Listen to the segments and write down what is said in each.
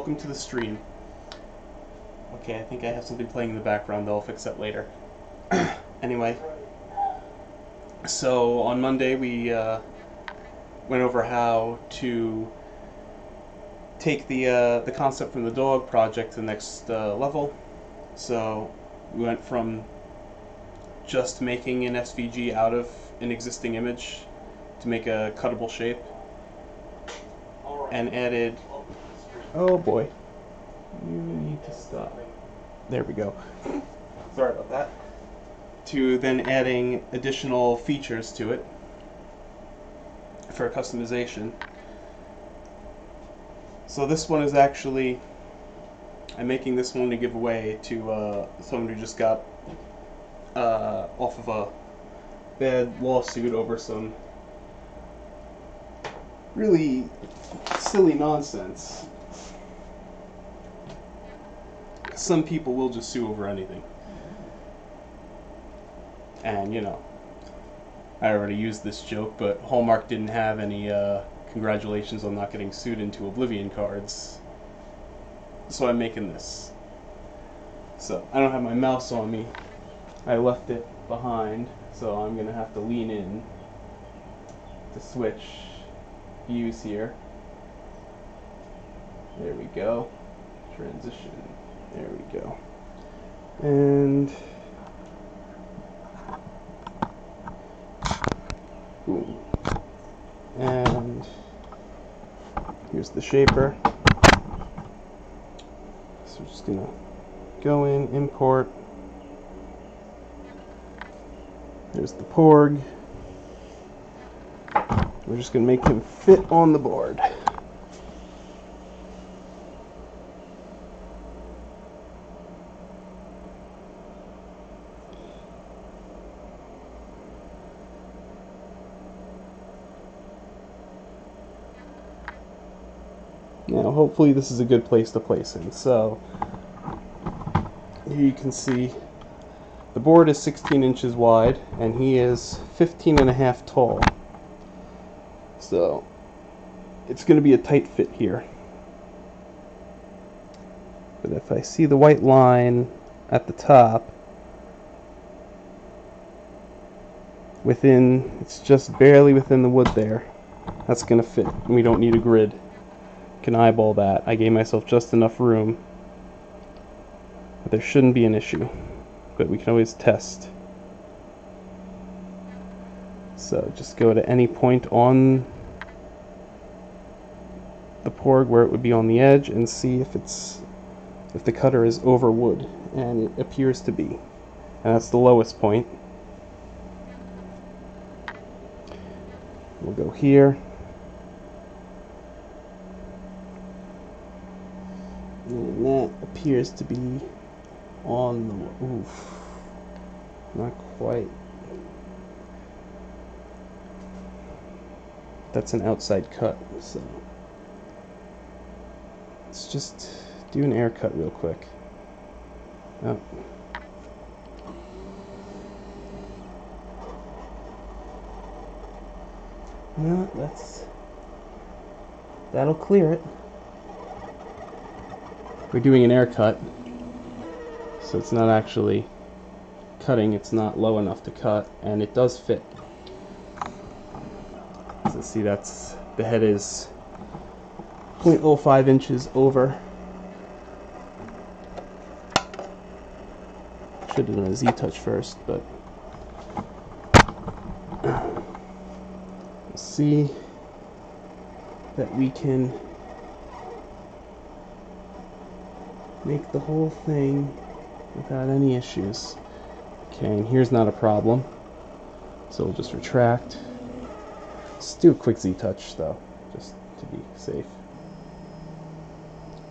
welcome to the stream. Okay, I think I have something playing in the background, though I'll fix that later. Anyway, so on Monday we went over how to take the concept from the dog project to the next level. So we went from just making an SVG out of an existing image to make a cuttable shape, and added, oh boy, you need to stop. There we go. Sorry about that. To then adding additional features to it for customization. So this one is actually, I'm making this one to give away to someone who just got off of a bad lawsuit over some really silly nonsense. Some people will just sue over anything. And, you know, I already used this joke, but Hallmark didn't have any congratulations on not getting sued into Oblivion cards. So I'm making this. So I don't have my mouse on me. I left it behind, so I'm going to have to lean in to switch views here. There we go. Transition. There we go. And boom. And here's the shaper. So we're just gonna go in, import. There's the Porg. We're just gonna make him fit on the board. Now, hopefully this is a good place to place him. So, here you can see the board is 16 inches wide, and he is 15.5 tall. So, it's going to be a tight fit here. But if I see the white line at the top, it's just barely within the wood there. That's going to fit. We don't need a grid. Can eyeball that. I gave myself just enough room, but there shouldn't be an issue, but we can always test. So just go to any point on the Porg where it would be on the edge and see if the cutter is over wood, and it appears to be, and that's the lowest point. We'll go here. And that appears to be on the, oof, not quite. That's an outside cut, so let's just do an air cut real quick. Oh. No, that'll clear it. We're doing an air cut, so it's not actually cutting, it's not low enough to cut, and it does fit. So see, the head is 0.05 inches over. Should have done a Z-touch first, but see that we can make the whole thing without any issues. Okay, and here's not a problem, so we'll just retract. Let's do a quick Z-touch though, just to be safe,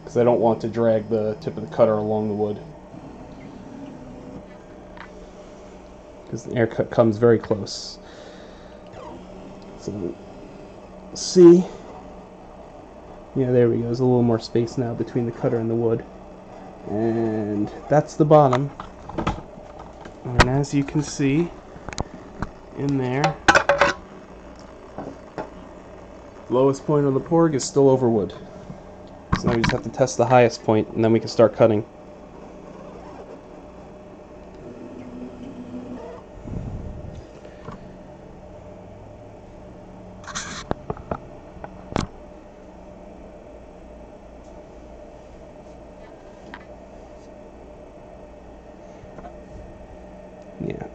because I don't want to drag the tip of the cutter along the wood, because the air cut comes very close. So we'll see. Yeah, there we go. There's a little more space now between the cutter and the wood. And that's the bottom. And as you can see in there, lowest point on the Porg is still over wood. So now we just have to test the highest point, and then we can start cutting. Yeah.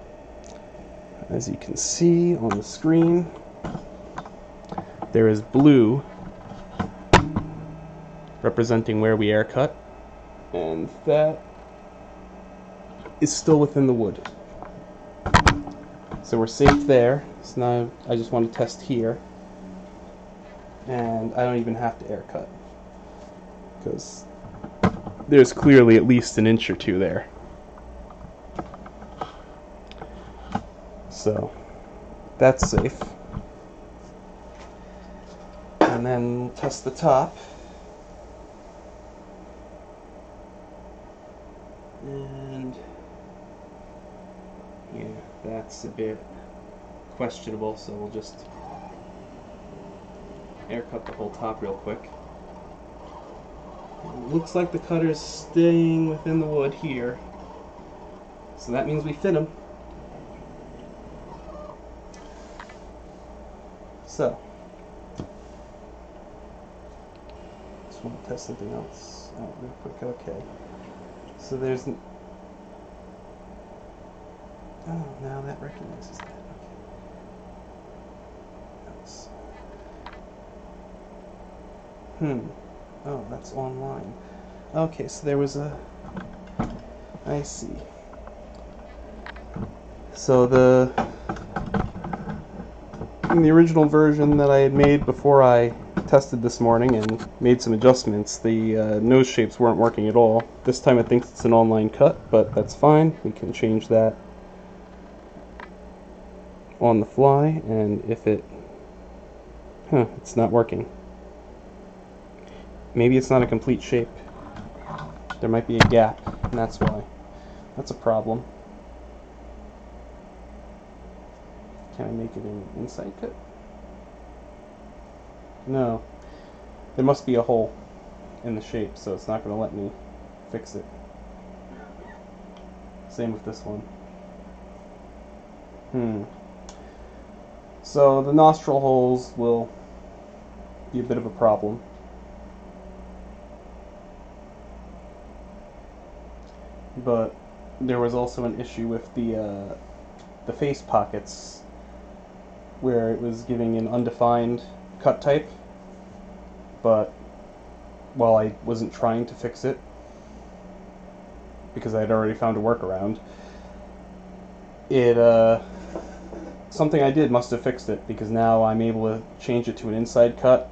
As you can see on the screen, there is blue representing where we air cut, and that is still within the wood. So we're safe there. So now I just want to test here, and I don't even have to air cut because there's clearly at least an inch or two there. So that's safe. And then we'll test the top. And yeah, that's a bit questionable, so we'll just air cut the whole top real quick. It looks like the cutter's staying within the wood here, so that means we fit them. So, just want to test something else out real quick. Okay. So there's oh, now that recognizes that. Okay. Oh, that's online. Okay, so there was a... I see. So in the original version that I had made before I tested this morning and made some adjustments, the nose shapes weren't working at all. This time it thinks it's an online cut, but that's fine. We can change that on the fly, and if it... it's not working. Maybe it's not a complete shape. There might be a gap, and that's why. That's a problem. Can I make it an inside cut? No. There must be a hole in the shape, so it's not going to let me fix it. Same with this one. So the nostril holes will be a bit of a problem. But there was also an issue with the face pockets, where it was giving an undefined cut type, but while I wasn't trying to fix it, because I had already found a workaround, something I did must have fixed it, because now I'm able to change it to an inside cut.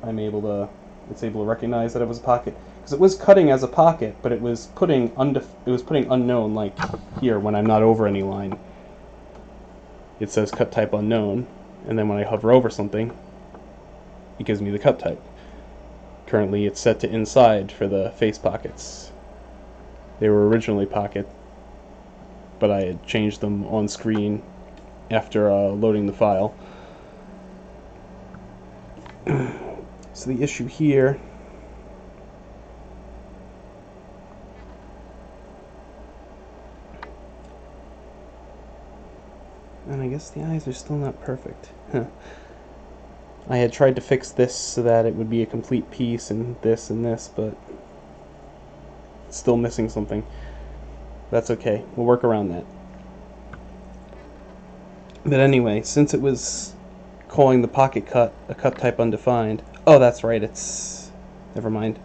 It's able to recognize that it was a pocket. Because it was cutting as a pocket, but it was putting unknown, like here when I'm not over any line. It says cut type unknown, and then when I hover over something, it gives me the cut type. Currently it's set to inside for the face pockets. They were originally pocket, but I had changed them on screen after loading the file. So the issue here and I guess the eyes are still not perfect. I had tried to fix this so that it would be a complete piece and this, but it's still missing something. That's okay. We'll work around that. But anyway, since it was calling the pocket cut a cut type undefined... Oh, that's right, it's... Never mind.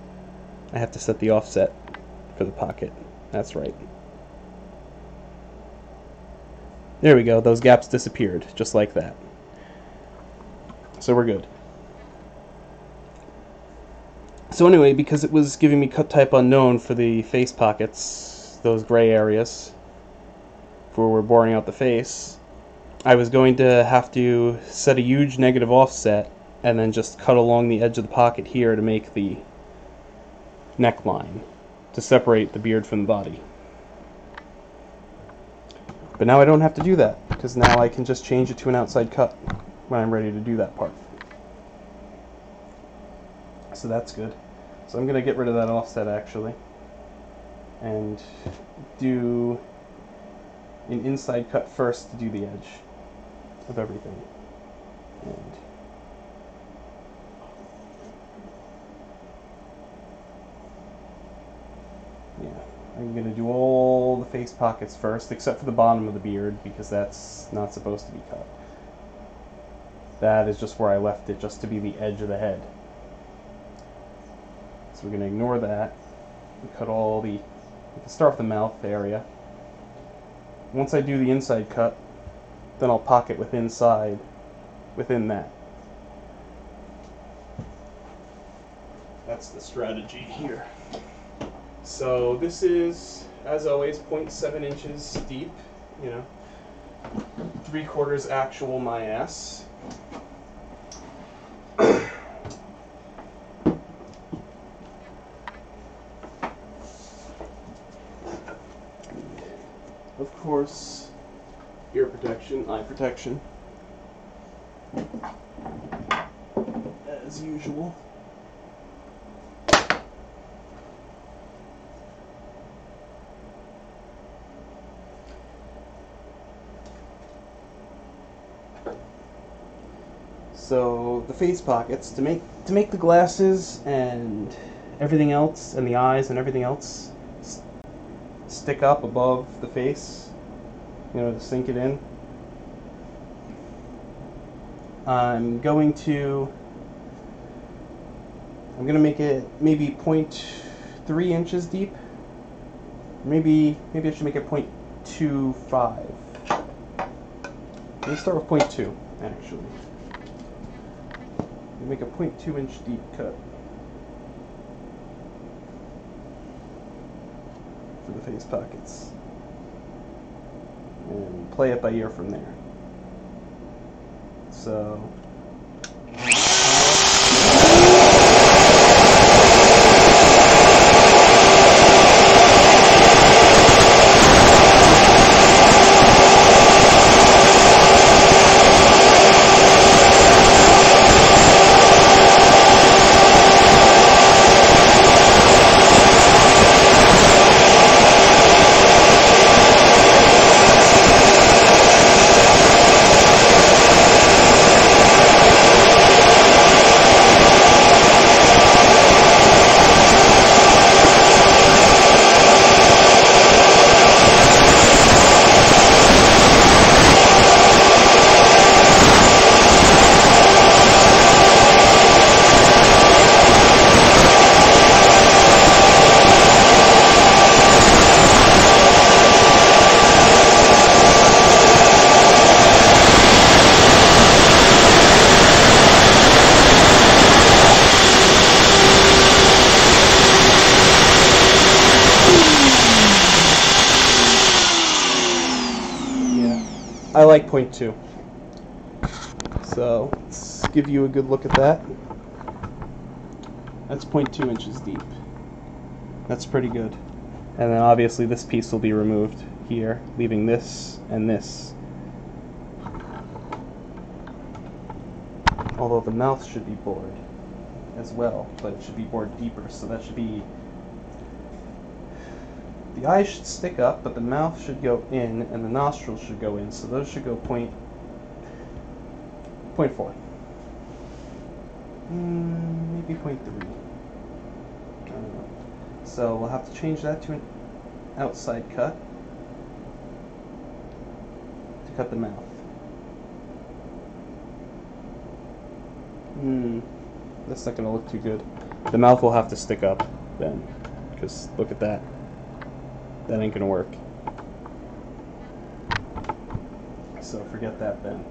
I have to set the offset for the pocket. That's right. There we go, those gaps disappeared, just like that. So we're good. So anyway, because it was giving me cut type unknown for the face pockets, those gray areas, where we're boring out the face, I was going to have to set a huge negative offset and then just cut along the edge of the pocket here to make the neckline, to separate the beard from the body. But now I don't have to do that, because now I can just change it to an outside cut when I'm ready to do that part. So that's good. So I'm going to get rid of that offset actually and do an inside cut first to do the edge of everything. And yeah, I'm going to do all the face pockets first, except for the bottom of the beard, because that's not supposed to be cut. That is just where I left it, just to be the edge of the head. So we're going to ignore that and cut all the... We can start with the mouth area. Once I do the inside cut, then I'll pocket within that. That's the strategy here. So this is, as always, 0.7 inches deep, you know, 3/4 actual my ass. Of course, ear protection, eye protection, as usual. So the face pockets, to make the glasses and everything else, and the eyes and everything else stick up above the face, you know, to sink it in. I'm going to make it maybe 0.3 inches deep. Maybe I should make it 0.25. Let me start with 0.2 actually. Make a 0.2 inch deep cut for the face pockets and play it by ear from there. So I like 0.2. So let's give you a good look at that. That's 0.2 inches deep. That's pretty good. And then obviously this piece will be removed here, leaving this and this. Although the mouth should be bored as well, but it should be bored deeper, so that should be... The eyes should stick up, but the mouth should go in, and the nostrils should go in, so those should go 0.4. Maybe 0.3. I don't know. So we'll have to change that to an outside cut to cut the mouth. That's not going to look too good. The mouth will have to stick up then, because look at that. That ain't gonna work. So forget that then.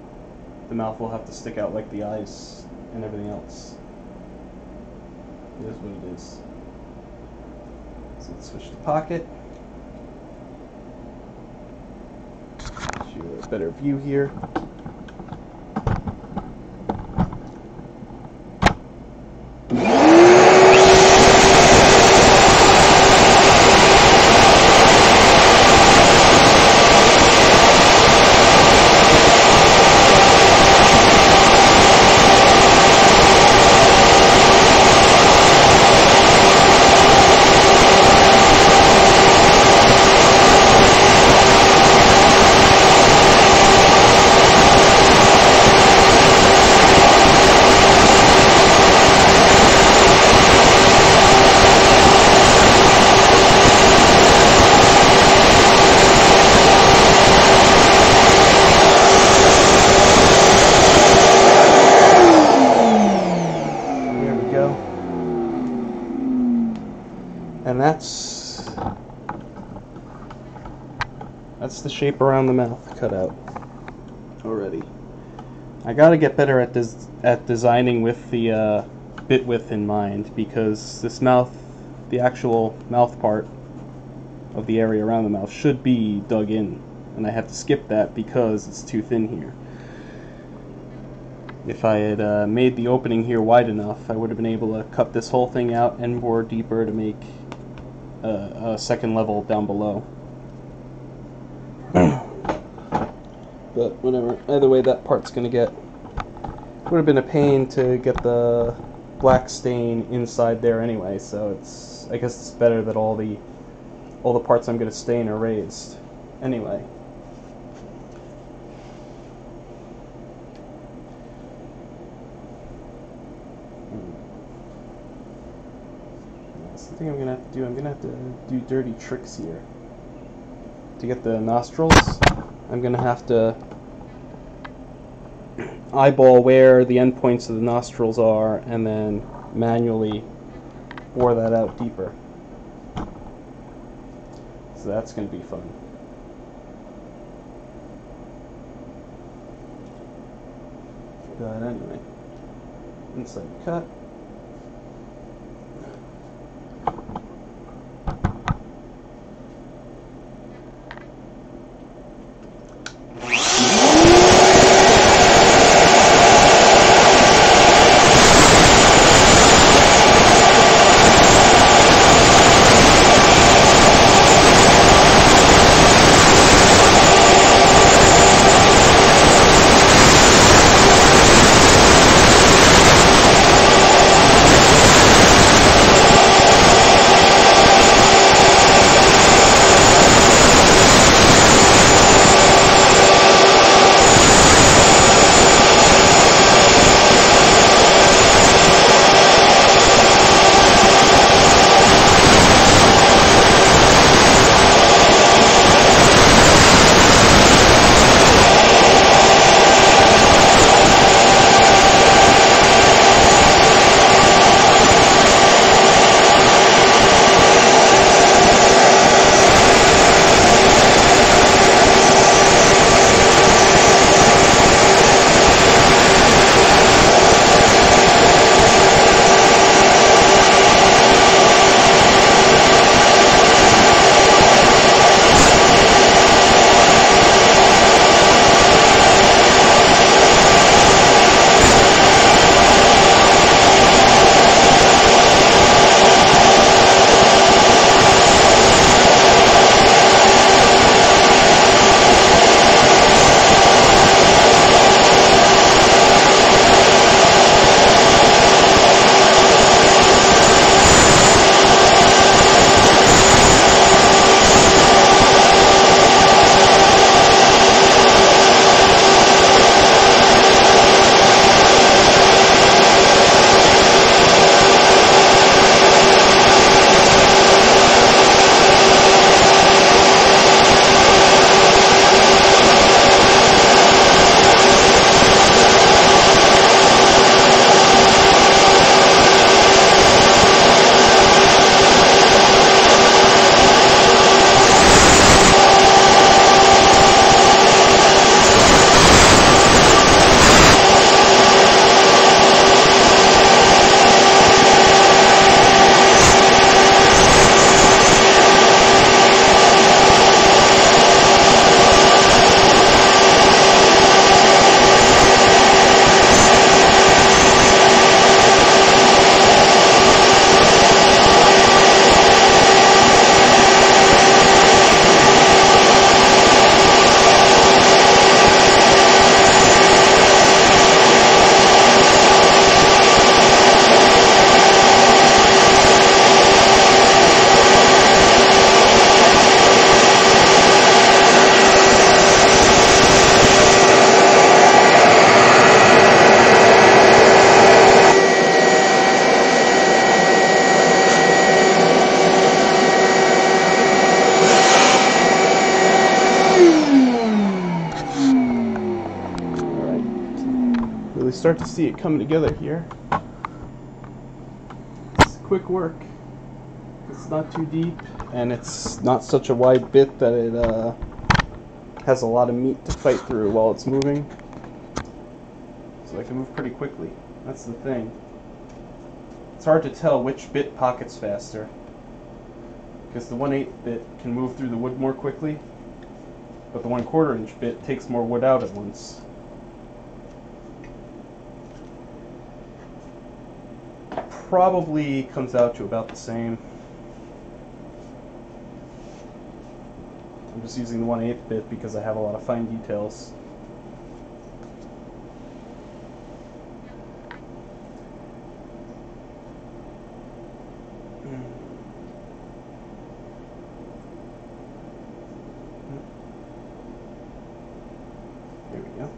The mouth will have to stick out like the eyes and everything else. It is what it is. So let's switch to pocket. Get you a better view here. That's the shape around the mouth cut out already. I gotta get better at designing with the bit width in mind, because this mouth, the actual mouth part of the area around the mouth, should be dug in, and I have to skip that because it's too thin here. If I had made the opening here wide enough, I would have been able to cut this whole thing out and bore deeper to make a second level down below. But whatever, either way that part's gonna get, would have been a pain to get the black stain inside there anyway, so it's, I guess it's better that all the parts I'm gonna stain are raised anyway. That's the thing I'm gonna have to do. I'm gonna have to do dirty tricks here. To get the nostrils, I'm gonna have to eyeball where the endpoints of the nostrils are and then manually bore that out deeper. So that's gonna be fun. But anyway, inside cut. Start to see it come together here. It's quick work. It's not too deep, and it's not such a wide bit that it has a lot of meat to fight through while it's moving. So I can move pretty quickly. That's the thing. It's hard to tell which bit pockets faster, because the 1/8 bit can move through the wood more quickly, but the 1/4 inch bit takes more wood out at once. Probably comes out to about the same. I'm just using the 1/8 bit because I have a lot of fine details. There we go.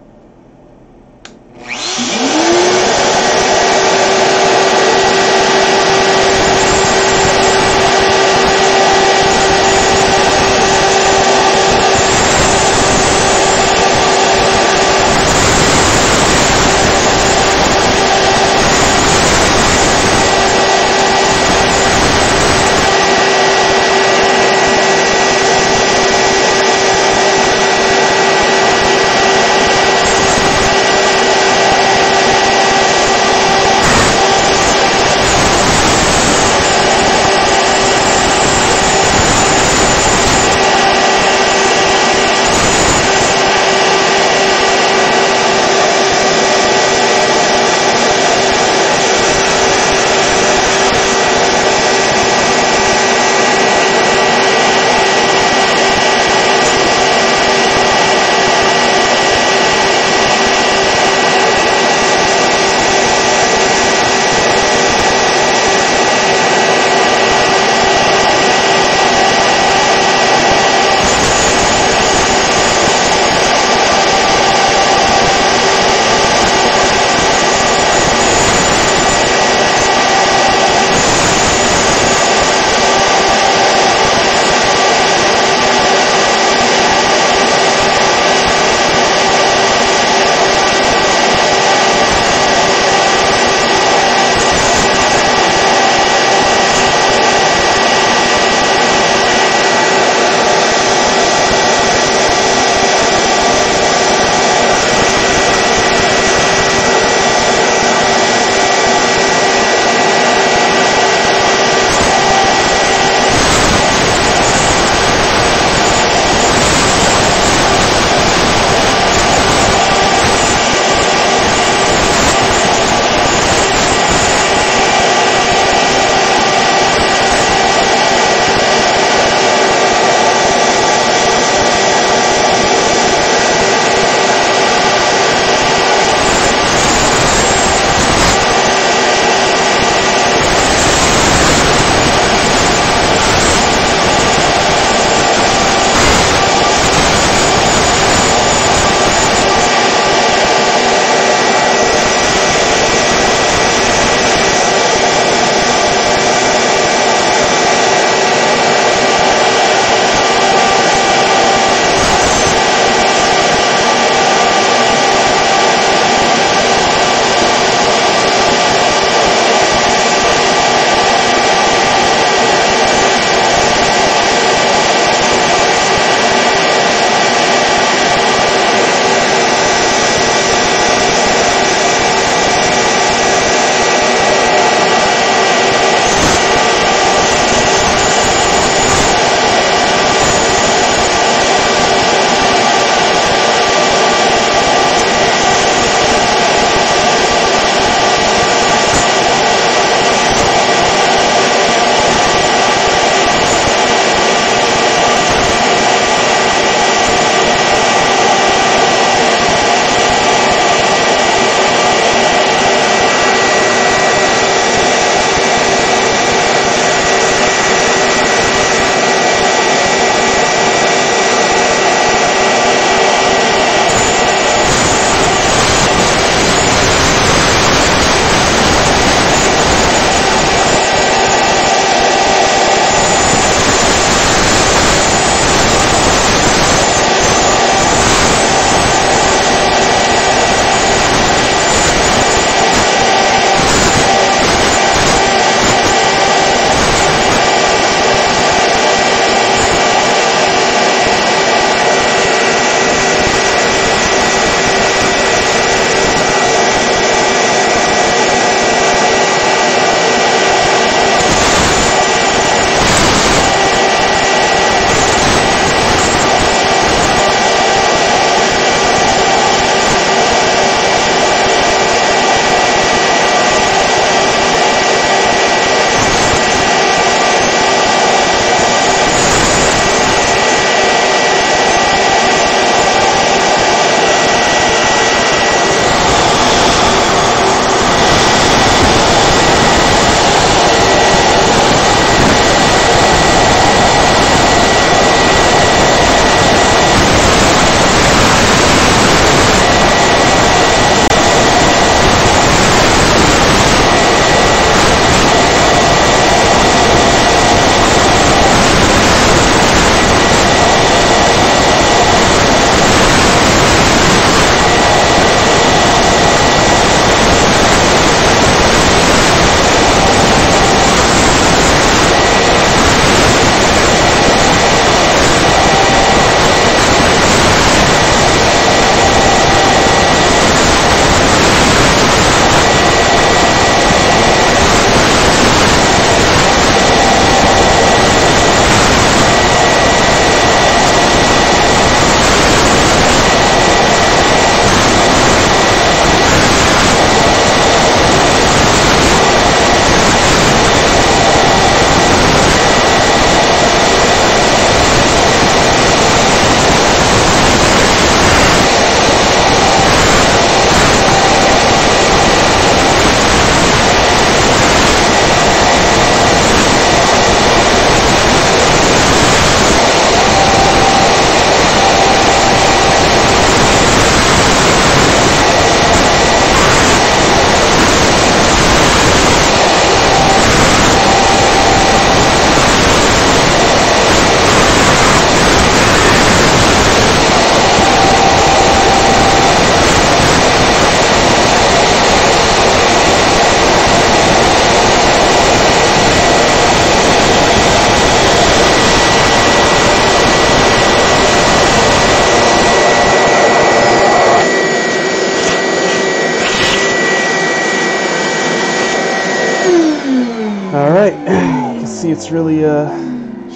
see it's really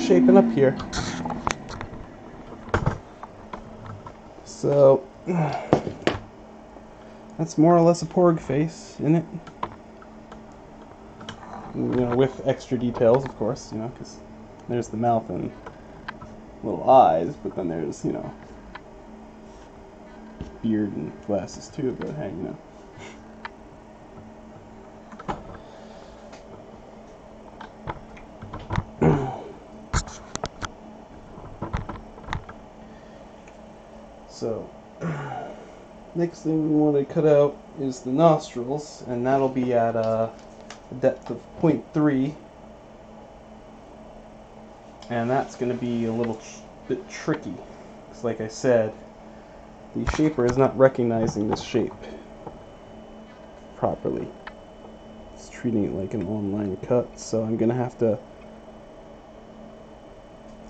shaping up here. So that's more or less a Porg face, isn't it? You know, with extra details, of course, you know, because there's the mouth and little eyes, but then there's, you know, beard and glasses too, but hey, you know. So, next thing we want to cut out is the nostrils, and that'll be at a depth of 0.3, and that's going to be a little bit tricky, because like I said, the shaper is not recognizing this shape properly. It's treating it like an online cut, so I'm going to have to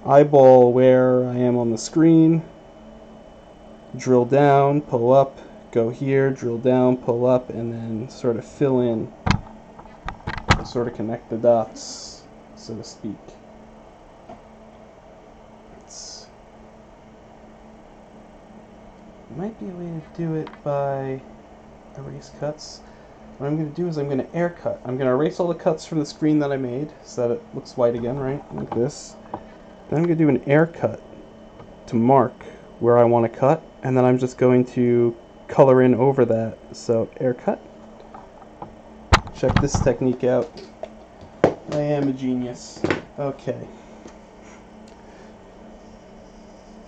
eyeball where I am on the screen, drill down, pull up, go here, drill down, pull up, and then sort of fill in, sort of connect the dots, so to speak. Might be a way to do it by erase cuts. What I'm going to do is I'm going to air cut. I'm going to erase all the cuts from the screen that I made so that it looks white again, right? Like this. Then I'm going to do an air cut to mark where I want to cut, and then I'm just going to color in over that. So air cut. Check this technique out. I am a genius. Okay.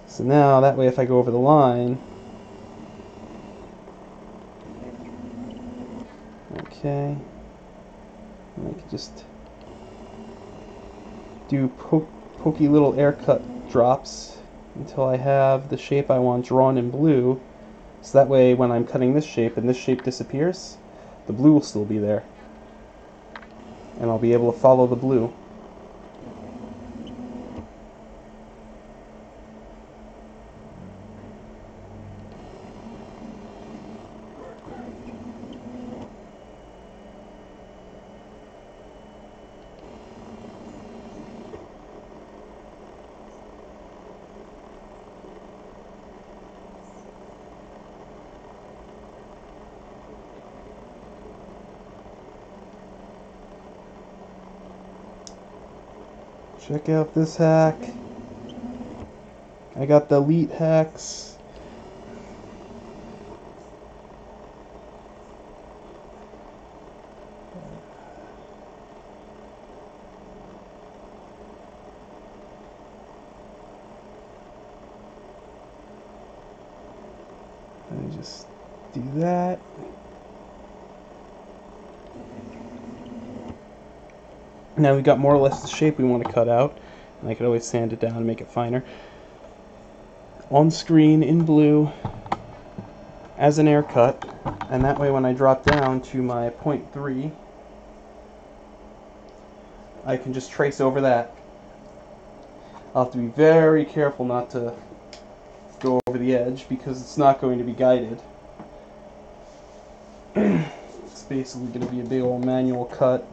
So now that way if I go over the line, okay, and I can just do pokey little air cut drops until I have the shape I want drawn in blue, so that way when I'm cutting this shape and this shape disappears, the blue will still be there, and I'll be able to follow the blue. Check out this hack. I got the elite hacks. Let me just do that. Now we've got more or less the shape we want to cut out, and I could always sand it down and make it finer. On screen in blue as an air cut, and that way when I drop down to my 0.3, I can just trace over that. I'll have to be very careful not to go over the edge because it's not going to be guided. It's basically going to be a big old manual cut.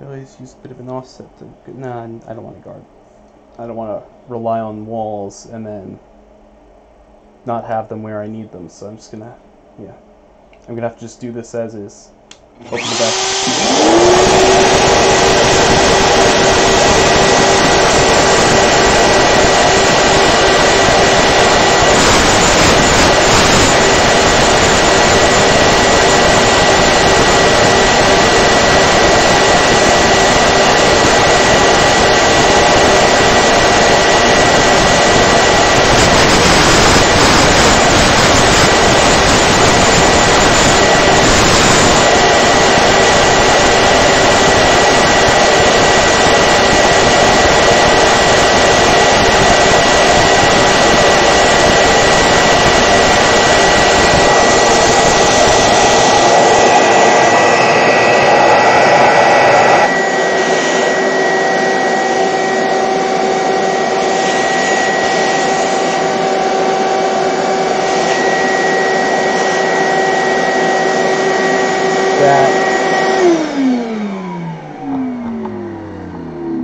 I always use a bit of an offset to, nah, I don't want to guard. I don't want to rely on walls and then not have them where I need them, so I'm just gonna, yeah. I'm gonna have to just do this as is. Hope for the best.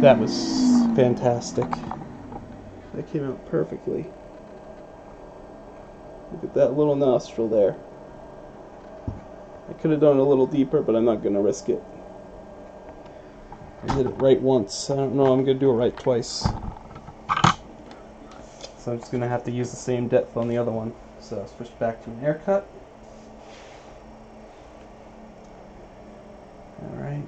That was fantastic. That came out perfectly. Look at that little nostril there. I could have done it a little deeper, but I'm not going to risk it. I did it right once. I don't know, I'm going to do it right twice. So I'm just going to have to use the same depth on the other one. So switch back to an air cut. Alright.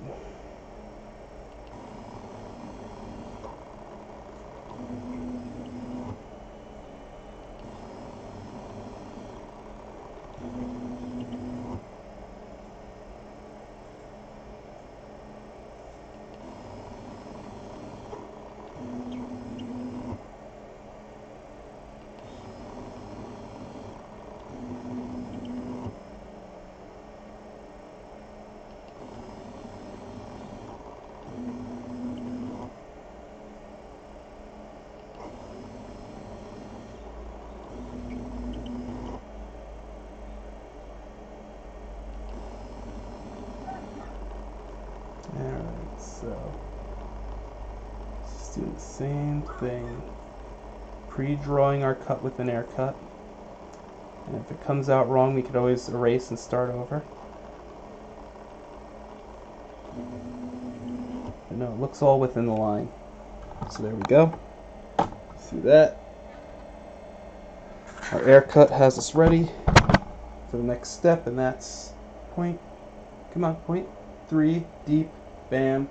Alright, so just doing the same thing. Pre-drawing our cut with an air cut. And if it comes out wrong, we could always erase and start over. But no, it looks all within the line. So there we go. See that? Our air cut has us ready for the next step, and that's point. Come on, point. 3, deep, bam.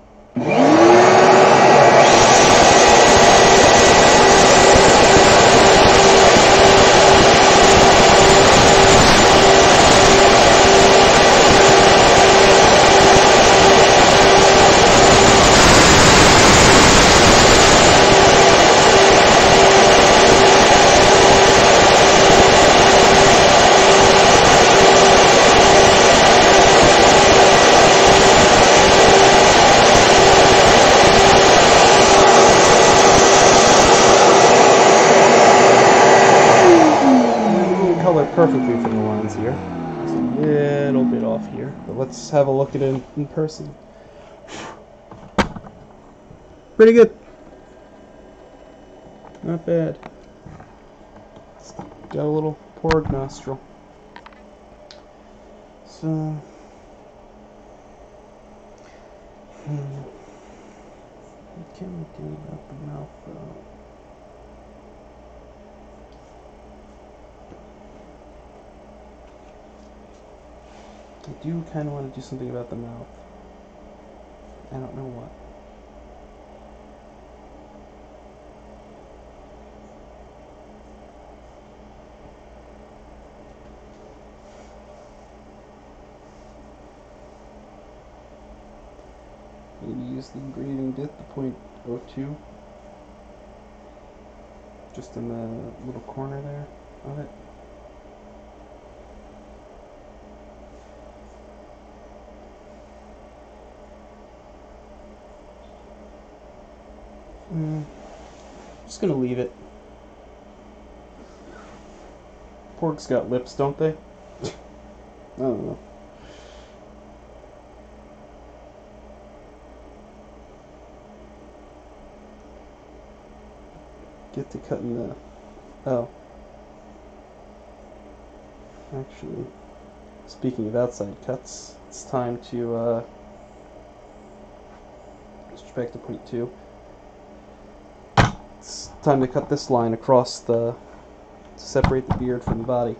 Perfectly from the lines here. It's a little bit off here, but let's have a look at it in person. Pretty good. Not bad. It's got a little Porg nostril. So, what can we do about the mouth though? I do kind of want to do something about the mouth. I don't know what. Maybe use the engraving dip, the .02, just in the little corner there of it. Just gonna leave it. Porgs got lips, don't they? I don't know. Get to cutting the... Oh. Actually, speaking of outside cuts, it's time to switch back to .2. It's time to cut this line across to separate the beard from the body.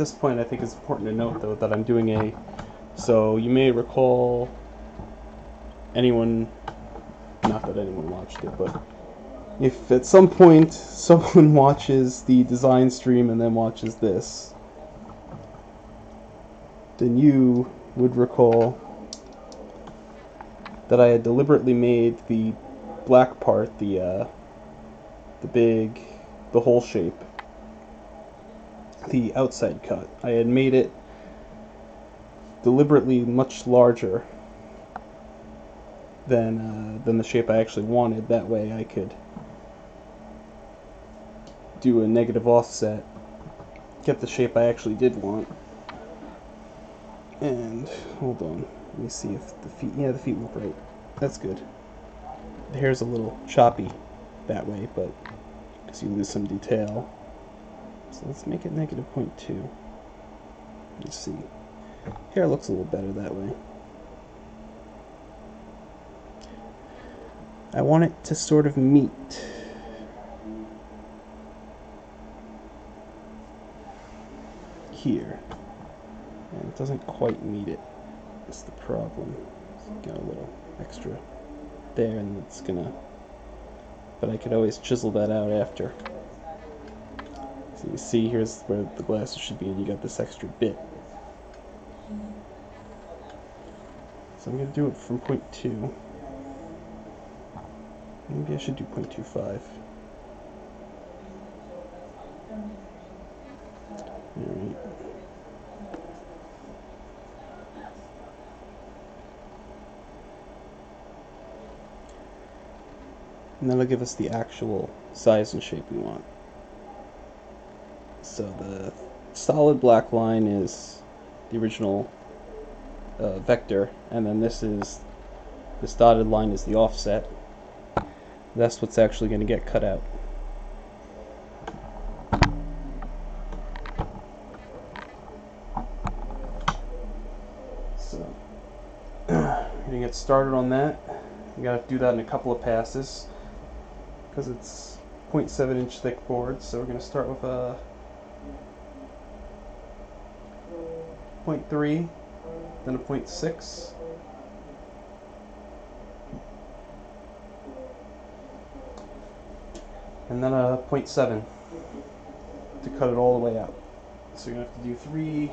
this point I think it's important to note though that I'm doing so you may recall not that anyone watched it, but if at some point someone watches the design stream and then watches this, then you would recall that I had deliberately made the black part, the hole shape, the outside cut. I had made it deliberately much larger than the shape I actually wanted. That way I could do a negative offset, get the shape I actually did want. And hold on, let me see if the feet, yeah, the feet look right. That's good. The hair's a little choppy that way, but because you lose some detail. So let's make it negative 0.2. Let's see. Hair looks a little better that way. I want it to sort of meet here. And it doesn't quite meet it. That's the problem. It's got a little extra there, and it's gonna... But I could always chisel that out after. So you see, here's where the glasses should be, and you got this extra bit. So I'm gonna do it from 0.2. Maybe I should do 0.25. Alright. And that'll give us the actual size and shape we want. So the solid black line is the original vector, and then this dotted line is the offset. That's what's actually going to get cut out. So, we're going to get started on that. We got to do that in a couple of passes because it's 0.7 inch thick board. So we're going to start with a 0.3, then a 0.6. And then a 0.7 to cut it all the way out. So you're going to have to do 3.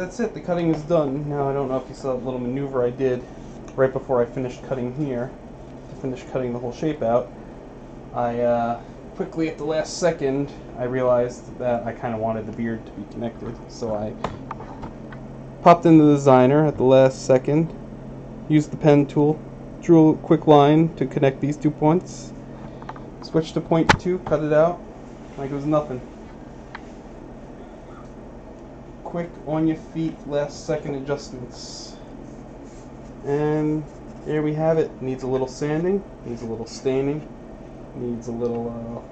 that's it. The cutting is done. Now I don't know if you saw that little maneuver I did right before I finished cutting here. To finish cutting the whole shape out, I quickly at the last second I realized that I kind of wanted the beard to be connected, so I popped into the designer at the last second, used the pen tool, drew a quick line to connect these 2 points, switched to point 2, cut it out like it was nothing. Quick, on your feet, last second adjustments. And there we have it. Needs a little sanding, needs a little staining, needs a little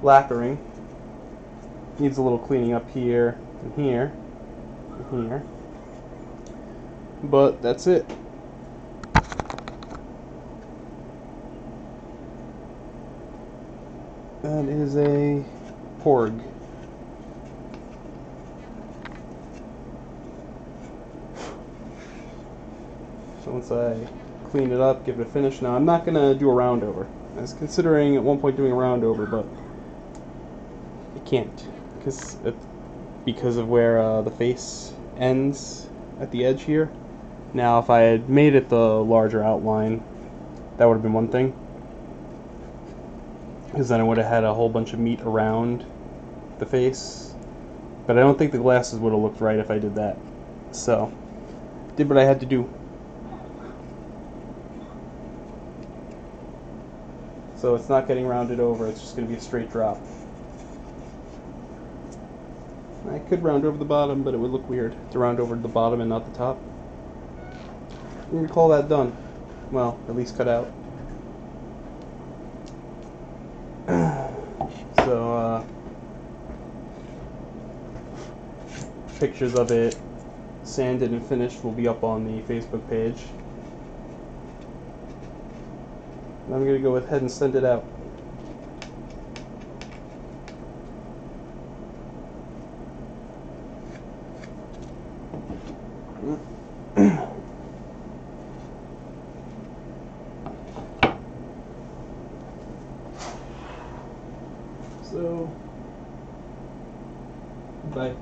lacquering, needs a little cleaning up here and here and here. But that's it. That is a Porg. So once I clean it up, give it a finish. Now I'm not going to do a round over. I was considering at one point doing a round over, but I can't because of where the face ends at the edge here. Now if I had made it the larger outline, that would have been one thing, because then I would have had a whole bunch of meat around the face. But I don't think the glasses would have looked right if I did that. So, did what I had to do. So it's not getting rounded over, it's just going to be a straight drop. I could round over the bottom, but it would look weird to round over the bottom and not the top. I'm going to call that done. Well, at least cut out. So, pictures of it sanded and finished will be up on the Facebook page. And I'm going to go ahead and send it out. So, bye.